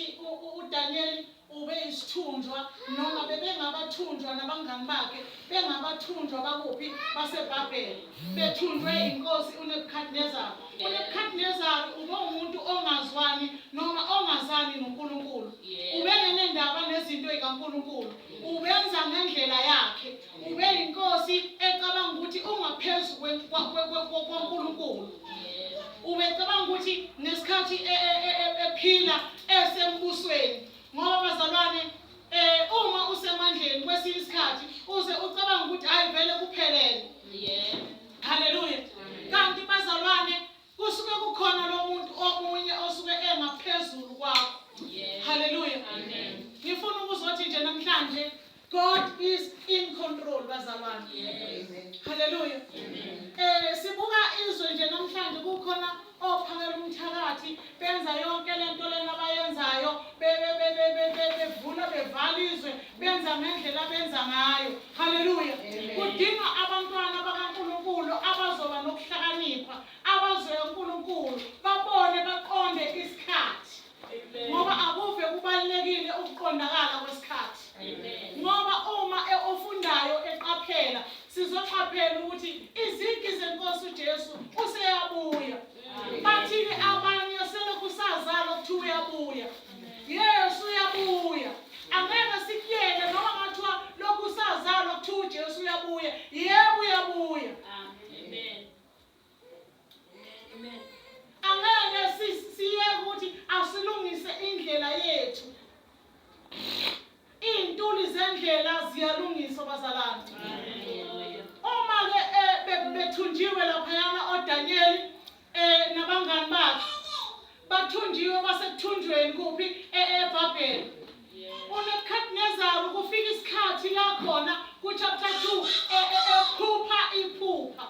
ukuthi uDaniel ube isithunjwa noma bebengabathunjwa nabangani bakhe bengabathunjwa bakuphi baseBhabheli bethunjwe inkosi uNebukadnezar. uNebukadnezar ube umuntu ongazwani noma ongazani noNkulunkulu. Ubengenendaba nezinto zikaNkulunkulu. Ubenza ngendlela yakhe. Ube inkosi ecabanga ukuthi ungaphezu kwaNkulunkulu. Ubecabanga ukuthi ngesikhathi ephila esembusweni ngoba bazalwane uma usemandleni kwesinye isikhathi uze ucabanga ukuthi hayi vele kuphelele. Haleluya. Kanti bazalwane kusuke kukhona lo muntu omunye osuke engaphezulu kwakho. Haleluya. Ngifuna ukuzothi nje namhlanje God is in control bazalwane. Haleluya. Sibuka izwe nje namhlanje kukhona ophakela umthakathi benza yonke lento lena abayenzayo bevula bevala izwe benza ngendlela benza ngayo. Haleluya. Kudinga abantwana bakaNkulunkulu abazoba nokuhlakanipha abazoya uNkulunkulu babone baqonde isikhathi. Ngoba akuve kubalekile ukuqondakala kwesikhathi. Ngoba uma ofundayo eqaphela sizoqaphela ukuthi izinki zenkosi uJesu useyabuya. Bathini abanye sele kusazala ukuthi uyabuya. Yesu uyabuya. Angeke sikuyele noma ngathiwa lokhu sazala ukuthi uJesu uyabuya. Yebo uyabuya. Amen. Amen. Angeke siyeke ukuthi asilungise indlela yethu. Iy'ntuli zendlela ziyalungiswa bazalwane. Uma ke bethunjiwe laphayana oDaniel nabangani bakhe bathunjiwe basekuthunjweni kuphi eBhabheli. uNebukadnezar kufika isikhathi la khona ku chapter 2 ephupha iphupha.